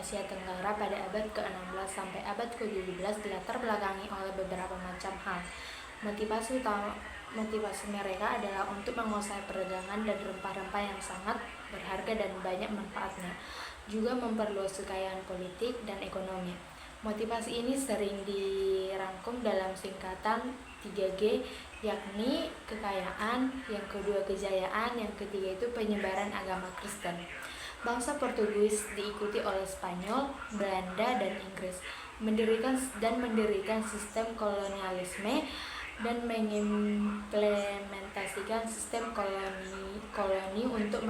Asia Tenggara pada abad ke-16 sampai abad ke-17 dilatar belakangi oleh beberapa macam hal. Motivasi mereka adalah untuk menguasai perdagangan dan rempah-rempah yang sangat berharga dan banyak manfaatnya, juga memperluas kekayaan politik dan ekonomi. Motivasi ini sering dirangkum dalam singkatan 3G, yakni kekayaan, yang kedua kejayaan, yang ketiga itu penyebaran agama Kristen. Bangsa Portugis diikuti oleh Spanyol, Belanda, dan Inggris, mendirikan sistem kolonialisme dan mengimplementasikan sistem koloni untuk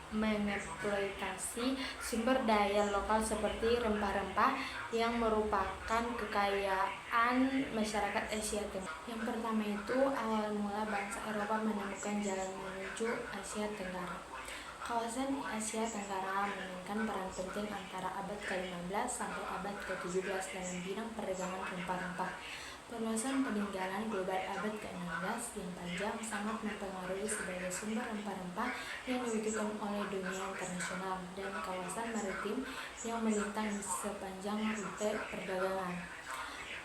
mengeksploitasi sumber daya lokal seperti rempah-rempah yang merupakan kekayaan masyarakat Asia Tenggara. Yang pertama itu awal mula bangsa Eropa menemukan jalan menuju Asia Tenggara. Kawasan Asia Tenggara memainkan peran penting antara abad ke-15 sampai abad ke-17 dalam bidang perdagangan rempah-rempah. Perluasan peninggalan global abad ke-16 yang panjang sangat mempengaruhi sebagai sumber rempah-rempah yang dibutuhkan oleh dunia internasional dan kawasan maritim yang melintang di sepanjang rute perdagangan.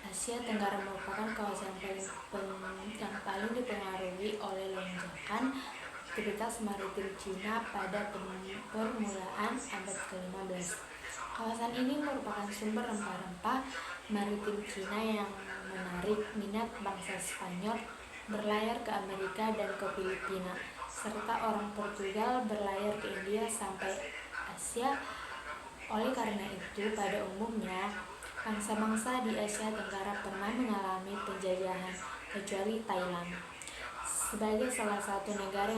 Asia Tenggara merupakan kawasan yang paling dipengaruhi oleh lonjakan aktivitas maritim Cina pada permulaan abad ke-15. Kawasan ini merupakan sumber rempah-rempah maritim Cina yang menarik minat bangsa Spanyol berlayar ke Amerika dan ke Filipina, serta orang Portugal berlayar ke India sampai Asia. Oleh karena itu, pada umumnya, bangsa-bangsa di Asia Tenggara pernah mengalami penjajahan, kecuali Thailand. Sebagai salah satu negara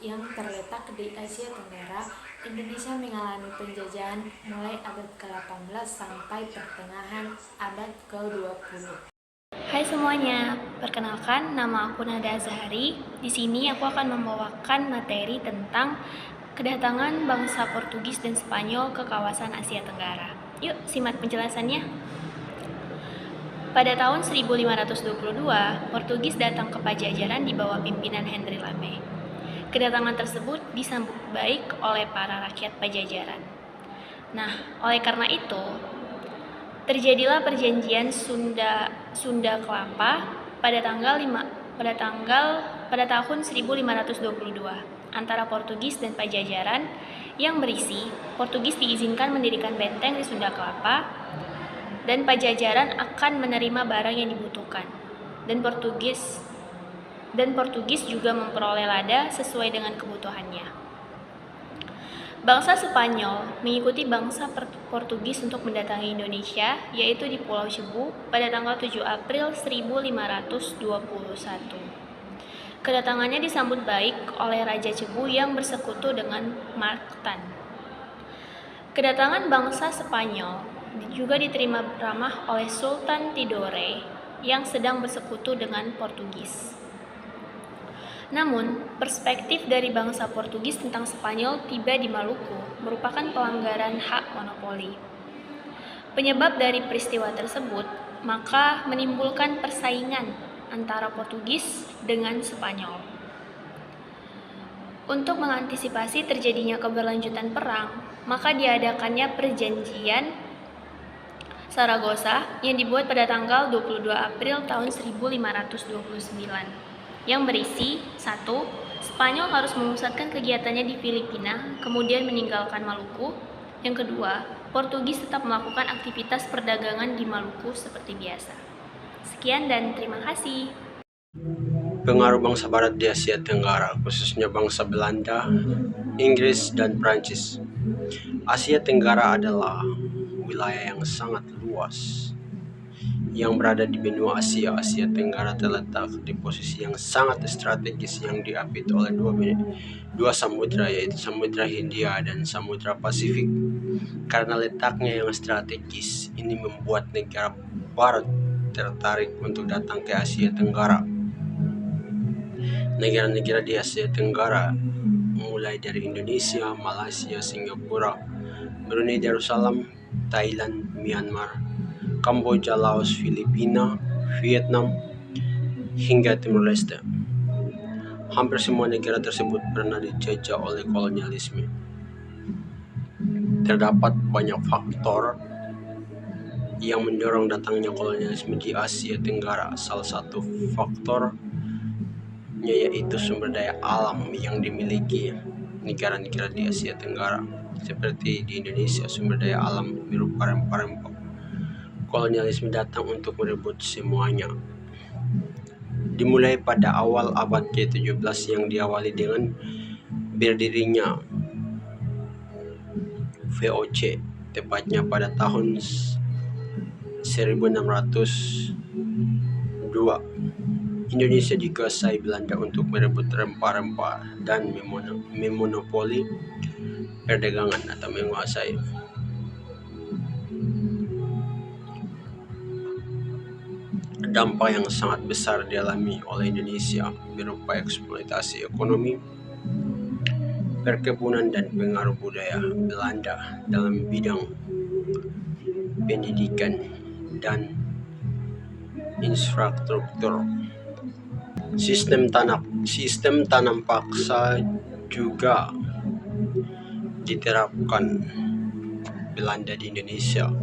yang terletak di Asia Tenggara, Indonesia mengalami penjajahan mulai abad ke-18 sampai pertengahan abad ke-20. Hai semuanya, perkenalkan nama aku Nada Azhari. Di sini aku akan membawakan materi tentang kedatangan bangsa Portugis dan Spanyol ke kawasan Asia Tenggara. Yuk, simak penjelasannya. Pada tahun 1522, Portugis datang ke Pajajaran di bawah pimpinan Henry Lame. Kedatangan tersebut disambut baik oleh para rakyat Pajajaran. Nah, oleh karena itu, terjadilah perjanjian Sunda Kelapa pada tahun 1522 antara Portugis dan Pajajaran yang berisi Portugis diizinkan mendirikan benteng di Sunda Kelapa dan Pajajaran akan menerima barang yang dibutuhkan, dan Portugis juga memperoleh lada sesuai dengan kebutuhannya. Bangsa Spanyol mengikuti bangsa Portugis untuk mendatangi Indonesia, yaitu di Pulau Cebu pada tanggal 7 April 1521. Kedatangannya disambut baik oleh Raja Cebu yang bersekutu dengan Mark Tan. Kedatangan bangsa Spanyol juga diterima ramah oleh Sultan Tidore yang sedang bersekutu dengan Portugis. Namun, perspektif dari bangsa Portugis tentang Spanyol tiba di Maluku merupakan pelanggaran hak monopoli. Penyebab dari peristiwa tersebut maka menimbulkan persaingan antara Portugis dengan Spanyol. Untuk mengantisipasi terjadinya keberlanjutan perang, maka diadakannya perjanjian Saragossa yang dibuat pada tanggal 22 April tahun 1529 yang berisi 1. Spanyol harus memusatkan kegiatannya di Filipina, kemudian meninggalkan Maluku. Yang kedua, Portugis tetap melakukan aktivitas perdagangan di Maluku seperti biasa. Sekian dan terima kasih. Pengaruh bangsa barat di Asia Tenggara, khususnya bangsa Belanda, Inggris, dan Prancis. Asia Tenggara adalah wilayah yang sangat luas yang berada di benua Asia. Asia Tenggara terletak di posisi yang sangat strategis yang diapit oleh dua samudra, yaitu Samudra Hindia dan Samudra Pasifik. Karena letaknya yang strategis, ini membuat negara barat tertarik untuk datang ke Asia Tenggara. Negara-negara di Asia Tenggara mulai dari Indonesia, Malaysia, Singapura, Brunei Darussalam, Thailand, Myanmar, Kamboja, Laos, Filipina, Vietnam, hingga Timur Leste. Hampir semua negara tersebut pernah dijajah oleh kolonialisme. terdapat banyak faktor yang mendorong datangnya kolonialisme di Asia Tenggara. Salah satu faktornya yaitu sumber daya alam yang dimiliki negara-negara di Asia Tenggara. Seperti di Indonesia, sumber daya alam berupa rempah-rempah. Kolonialisme datang untuk merebut semuanya. Dimulai pada awal abad ke-17 yang diawali dengan berdirinya VOC, tepatnya pada tahun 1602. Indonesia dikuasai Belanda untuk merebut rempah-rempah dan memonopoli perdagangan atau menguasai. Dampak yang sangat besar dialami oleh Indonesia berupa eksploitasi ekonomi, perkebunan, dan pengaruh budaya Belanda dalam bidang pendidikan dan infrastruktur. Sistem tanam paksa juga diterapkan Belanda di Indonesia.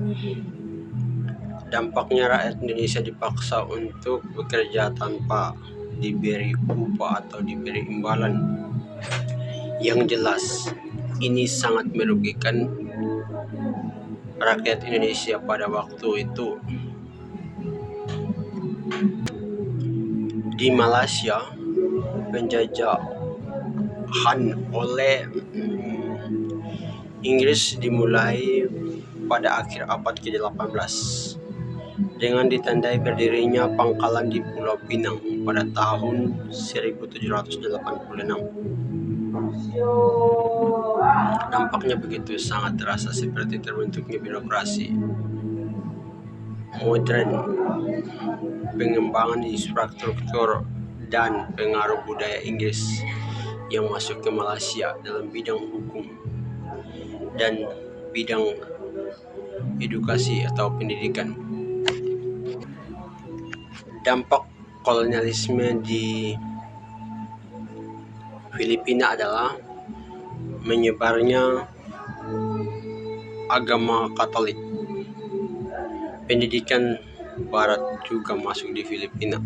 Dampaknya, rakyat Indonesia dipaksa untuk bekerja tanpa diberi upah atau diberi imbalan. Yang jelas, ini sangat merugikan rakyat Indonesia pada waktu itu. Di Malaysia, penjajahan oleh Inggris dimulai pada akhir abad ke-18 dengan ditandai berdirinya pangkalan di Pulau Pinang pada tahun 1786. Dampaknya begitu sangat terasa, seperti terbentuknya birokrasi modern, pengembangan infrastruktur, dan pengaruh budaya Inggris yang masuk ke Malaysia dalam bidang hukum dan bidang edukasi atau pendidikan. Dampak kolonialisme di Filipina adalah menyebarnya agama Katolik. Pendidikan Barat juga masuk di Filipina,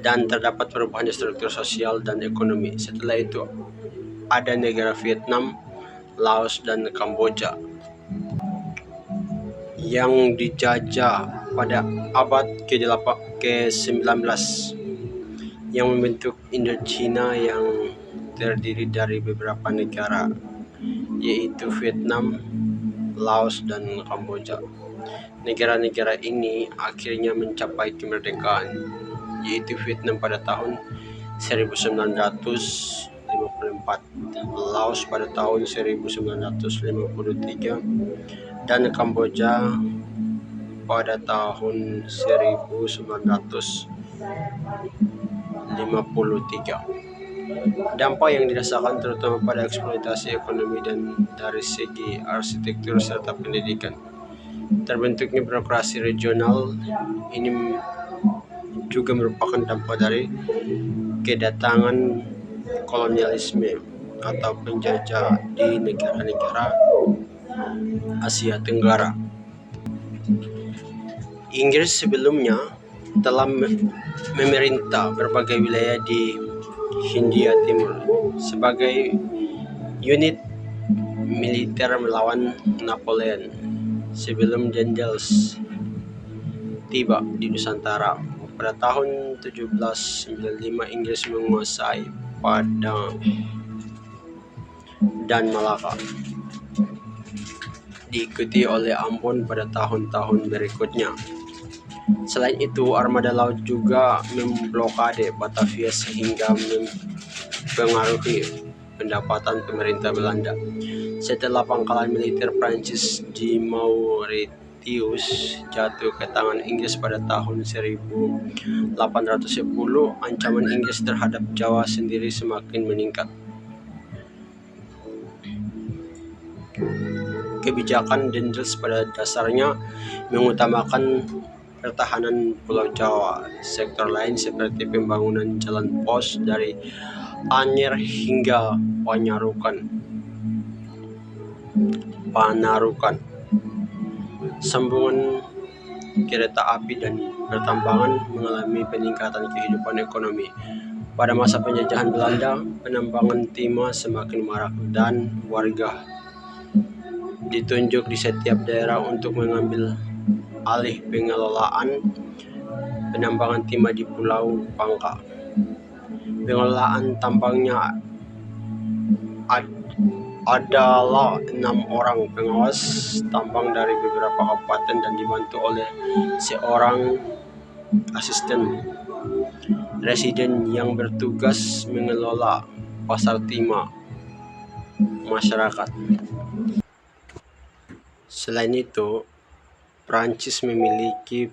dan terdapat perubahan struktur sosial dan ekonomi. Setelah itu ada negara Vietnam, Laos, dan Kamboja yang dijajah pada abad ke-19 yang membentuk Indochina yang terdiri dari beberapa negara, yaitu Vietnam, Laos, dan Kamboja. Negara-negara ini akhirnya mencapai kemerdekaan, yaitu Vietnam pada tahun 1954, Laos pada tahun 1953, dan Kamboja pada tahun 1953. Dampak yang dirasakan terutama pada eksploitasi ekonomi dan dari segi arsitektur serta pendidikan. Terbentuknya birokrasi regional ini juga merupakan dampak dari kedatangan kolonialisme atau penjajah di negara-negara Asia Tenggara. Inggris sebelumnya telah memerintah berbagai wilayah di Hindia Timur sebagai unit militer melawan Napoleon sebelum Daniels tiba di Nusantara. Pada tahun 1795 Inggris menguasai Padang dan Malaka, diikuti oleh Ambon pada tahun-tahun berikutnya. Selain itu, armada laut juga memblokade Batavia sehingga mempengaruhi pendapatan pemerintah Belanda. Setelah pangkalan militer Prancis di Mauritius jatuh ke tangan Inggris pada tahun 1810, ancaman Inggris terhadap Jawa sendiri semakin meningkat. Kebijakan Daniels pada dasarnya mengutamakan pertahanan Pulau Jawa. Sektor lain seperti pembangunan jalan pos dari Anyer hingga Panyarukan Panarukan. Sambungan kereta api dan pertambangan mengalami peningkatan kehidupan ekonomi. Pada masa penjajahan Belanda, penambangan timah semakin marak dan warga ditunjuk di setiap daerah untuk mengambil alih pengelolaan penambangan timah di Pulau Bangka. Pengelolaan tambangnya adalah 6 orang pengawas tambang dari beberapa kabupaten dan dibantu oleh seorang asisten residen yang bertugas mengelola pasar timah masyarakat. Selain itu, Prancis memiliki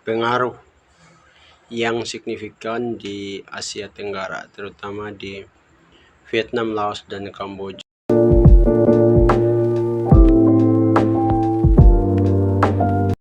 pengaruh yang signifikan di Asia Tenggara, terutama di Vietnam, Laos, dan Kamboja.